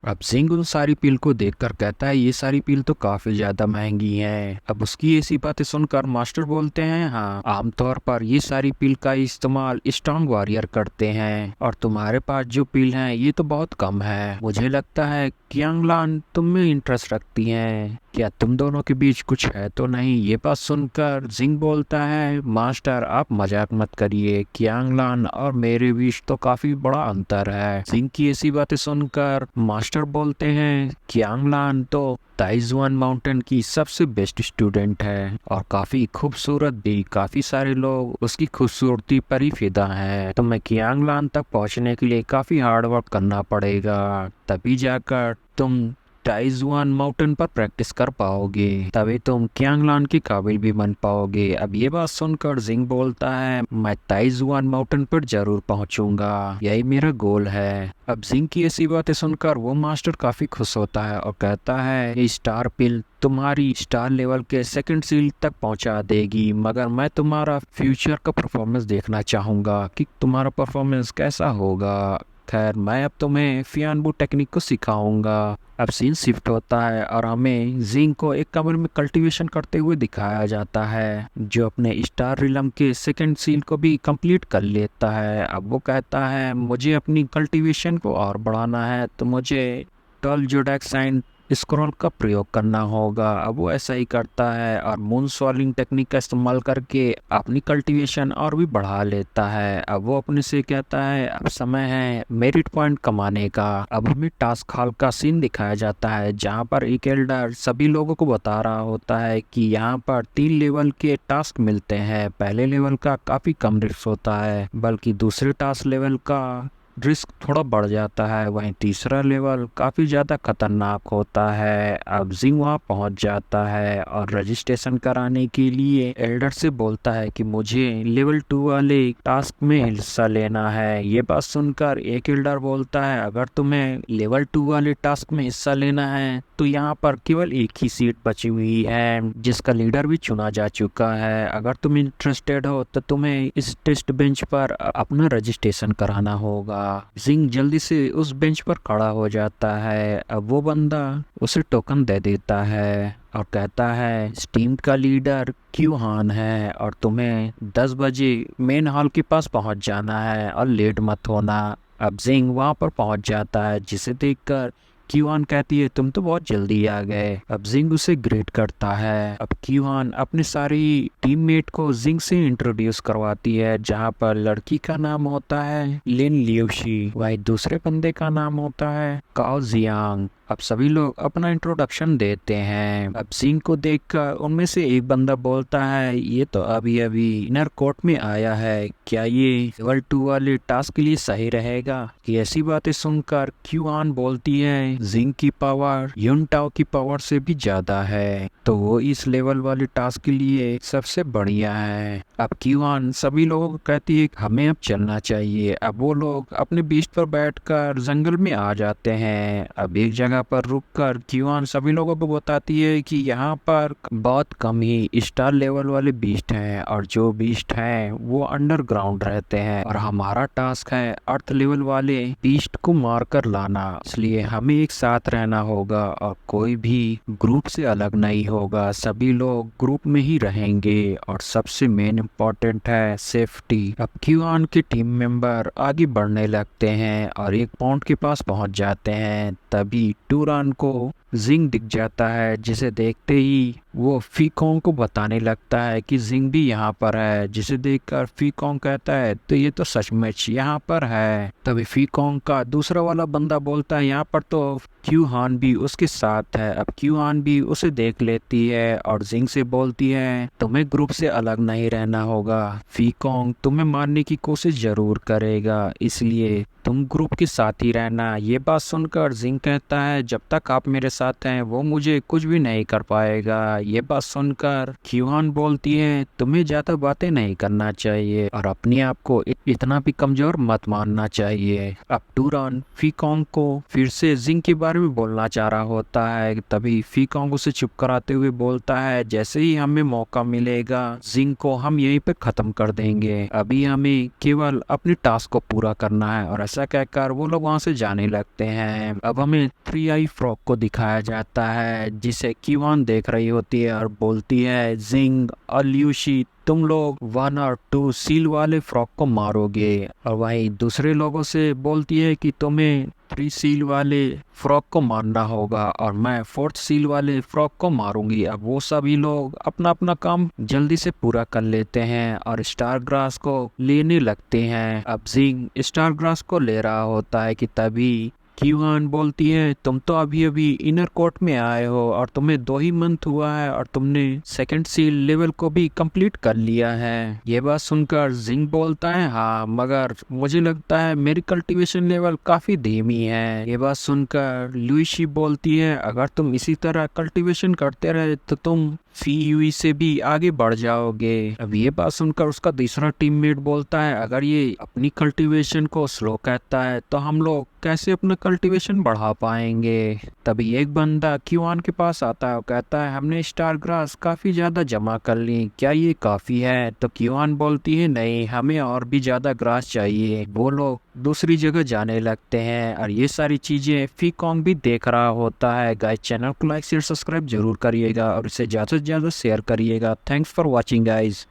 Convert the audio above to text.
अब सिंह उन सारी पील को देखकर कहता है ये सारी पील तो काफी ज्यादा महंगी हैं। अब उसकी ऐसी बातें सुनकर मास्टर बोलते हैं हाँ, आमतौर पर ये सारी पील का इस्तेमाल स्ट्रॉन्ग वॉरियर करते हैं और तुम्हारे पास जो पील है ये तो बहुत कम है। मुझे लगता है कियांगलान तुम में इंटरेस्ट रखती हैं, क्या तुम दोनों के बीच कुछ है तो नहीं। ये बात सुनकर जिंग बोलता है मास्टर आप मजाक मत करिए, कियांगलान और मेरे बीच तो काफी बड़ा अंतर है। जिंग की ऐसी बातें सुनकर मास्टर बोलते हैं कियांगलान तो ताइजुआन माउंटेन की सबसे बेस्ट स्टूडेंट है और काफी खूबसूरत भी। काफी सारे लोग उसकी खूबसूरती पर ही फिदा हैं। तुम्हें कियांगलान तक पहुंचने के लिए काफी हार्ड वर्क करना पड़ेगा, तभी जाकर तुम टाइजुआन माउंटेन पर प्रैक्टिस कर पाओगे, तभी तुम कियांगलान के काबिल भी बन पाओगे। अब ये बात सुनकर जिंग बोलता है मैं ताइजुआन माउंटेन पर जरूर पहुंचूंगा, यही मेरा गोल है। अब जिंग की ऐसी बातें सुनकर वो मास्टर काफी खुश होता है और कहता है ये स्टार पिल तुम्हारी स्टार लेवल के सेकंड सील तक पहुंचा देगी, मगर मैं तुम्हारा फ्यूचर का परफॉर्मेंस देखना चाहूंगा कि तुम्हारा परफॉर्मेंस कैसा होगा। खैर मैं अब तुम्हें फियानबू टेक्निक को सिखाऊंगा। अब सीन शिफ्ट होता है और हमें जिंग को एक कमरे में कल्टीवेशन करते हुए दिखाया जाता है, जो अपने स्टार रिलम के सेकंड सील को भी कंप्लीट कर लेता है। अब वो कहता है मुझे अपनी कल्टीवेशन को और बढ़ाना है तो मुझे 12 जोडैक साइन स्क्रॉल का प्रयोग करना होगा। अब वो ऐसा ही करता है और मून सॉलिंग टेक्निक का इस्तेमाल करके अपनी कल्टीवेशन और भी बढ़ा लेता है। अब वो अपने से कहता है अब समय है मेरिट पॉइंट कमाने का। अब हमें टास्क हॉल का सीन दिखाया जाता है, जहाँ पर एक एल्डर सभी लोगों को बता रहा होता है कि यहाँ पर 3 लेवल के टास्क मिलते हैं। पहले लेवल का काफी कम रिस्क होता है, बल्कि दूसरे टास्क लेवल का रिस्क थोड़ा बढ़ जाता है, वहीं तीसरा लेवल काफी ज्यादा खतरनाक होता है। अब जिंग वहां पहुंच जाता है और रजिस्ट्रेशन कराने के लिए एल्डर से बोलता है कि मुझे लेवल 2 वाले टास्क में हिस्सा लेना है। ये बात सुनकर एक एल्डर बोलता है अगर तुम्हें लेवल 2 वाले टास्क में हिस्सा लेना है तो यहाँ पर केवल एक ही सीट बची हुई है, जिसका लीडर भी चुना जा चुका है। अगर तुम इंटरेस्टेड हो तो तुम्हें इस टेस्ट बेंच पर अपना रजिस्ट्रेशन कराना होगा। जिंग जल्दी से उस बेंच पर खड़ा हो जाता है। अब वो बंदा उसे टोकन दे देता है और कहता है स्टीम का लीडर क्यूहान है और तुम्हें 10 बजे मेन हॉल के पास पहुंच जाना है और लेट मत होना। अब जिंग वहां पर पहुंच जाता है, जिसे देखकर क्यूआन कहती है तुम तो बहुत जल्दी आ गए। अब जिंग उसे ग्रेट करता है। अब क्यूआन अपने सारी टीममेट को जिंग से इंट्रोड्यूस करवाती है, जहाँ पर लड़की का नाम होता है लिन लियोशी, वही दूसरे बंदे का नाम होता है काओ जियांग। अब सभी लोग अपना इंट्रोडक्शन देते हैं। अब जिंग को देखकर उनमें से एक बंदा बोलता है ये तो अभी अभी इनर कोर्ट में आया है, क्या ये लेवल 2 वाले टास्क के लिए सही रहेगा। कि ऐसी बातें सुनकर क्यूआन बोलती है जिंग की पावर युनटाओ की पावर से भी ज्यादा है, तो वो इस लेवल वाले टास्क के लिए सबसे बढ़िया है। अब क्यूआन सभी लोगों को कहती है हमें अब चलना चाहिए। अब वो लोग अपने बीच पर बैठकर जंगल में आ जाते हैं। अब एक जगह पर रुककर क्यूआन सभी लोगों को बताती है कि यहाँ पर बहुत कम ही स्टार लेवल वाले बीस्ट हैं और जो बीस्ट हैं वो अंडरग्राउंड रहते हैं और हमारा टास्क है अर्थ लेवल वाले बीस्ट को मार कर लाना, इसलिए हमें एक साथ रहना होगा और कोई भी ग्रुप से अलग नहीं होगा, सभी लोग ग्रुप में ही रहेंगे और सबसे मेन इम्पोर्टेंट है सेफ्टी। अब क्यूआन के टीम मेंबर आगे बढ़ने लगते हैं और एक पॉइंट के पास पहुंच जाते हैं, तभी टूरान को जिंग दिख जाता है, जिसे देखते ही वो फीकोंग को बताने लगता है कि जिंग भी यहाँ पर है, जिसे देखकर फीकोंग कहता है तो ये तो सचमुच यहाँ पर है। तभी फीकोंग का दूसरा वाला बंदा बोलता है यहाँ पर तो क्यूहान भी उसके साथ है। अब क्यूहान भी उसे देख लेती है और जिंग से बोलती है तुम्हें ग्रुप से अलग नहीं रहना होगा, फीकोंग तुम्हें मारने की कोशिश जरूर करेगा, इसलिए तुम ग्रुप के साथ ही रहना। ये बात सुनकर जिंग कहता है जब तक आप मेरे साथ हैं वो मुझे कुछ भी नहीं कर पाएगा। ये बात सुनकर क्यूआन बोलती है तुम्हें ज्यादा बातें नहीं करना चाहिए और अपने आप को इतना भी कमजोर मत मानना चाहिए। अब टूरान फीकोंग को फिर से जिंग के बारे में बोलना चाह रहा होता है, तभी फीकोंग उसे चुप कराते हुए बोलता है जैसे ही हमें मौका मिलेगा जिंग को हम यहीं पे खत्म कर देंगे, अभी हमें केवल अपनी टास्क को पूरा करना है। और ऐसा कहकर वो लोग वहां से जाने लगते हैं। अब हमें थ्री आई फ्रॉग को दिखाया जाता है जिसे क्यूआन देख रही होती है और बोलती है जिंग और ल्यूशी तुम लोग 1 और 2 सील वाले फ्रॉग को मारोगे, और वहीं दूसरे लोगों से बोलती है कि तुम्हें 3 सील वाले फ्रॉग को मारना होगा और मैं 4th सील वाले फ्रॉग को मारूंगी। अब वो सभी लोग अपना अपना काम जल्दी से पूरा कर लेते हैं और स्टार ग्रास को लेने लगते हैं। अब जिंग स्टार ग्रास को ले रहा होता है कि तभी क्यूआन बोलती है तुम तो अभी अभी इनर कोर्ट में आए हो और तुम्हें 2 ही मंथ हुआ है और तुमने सेकंड सील लेवल को भी कंप्लीट कर लिया है। ये बात सुनकर जिंग बोलता है हाँ, मगर मुझे लगता है मेरी कल्टीवेशन लेवल काफी धीमी है। ये बात सुनकर लुइशी बोलती है अगर तुम इसी तरह कल्टीवेशन करते रहे तो तुम फीयुई से भी आगे बढ़ जाओगे। अब ये बात सुनकर उसका दूसरा टीममेट बोलता है अगर ये अपनी कल्टीवेशन को स्लो कहता है तो हम लोग कैसे अपना कल्टीवेशन बढ़ा पाएंगे। तभी एक बंदा क्यूआन के पास आता है और कहता है हमने स्टार ग्रास काफी ज्यादा जमा कर ली, क्या ये काफी है? तो क्यूआन बोलती है नहीं, हमें और भी ज्यादा ग्रास चाहिए। वो लोग दूसरी जगह जाने लगते हैं और ये सारी चीजें फीकोंग भी देख रहा होता है। गाइस चैनल को लाइक शेयर सब्सक्राइब जरूर करिएगा और इसे ज्यादा से ज्यादा शेयर करिएगा। Thanks for watching guys.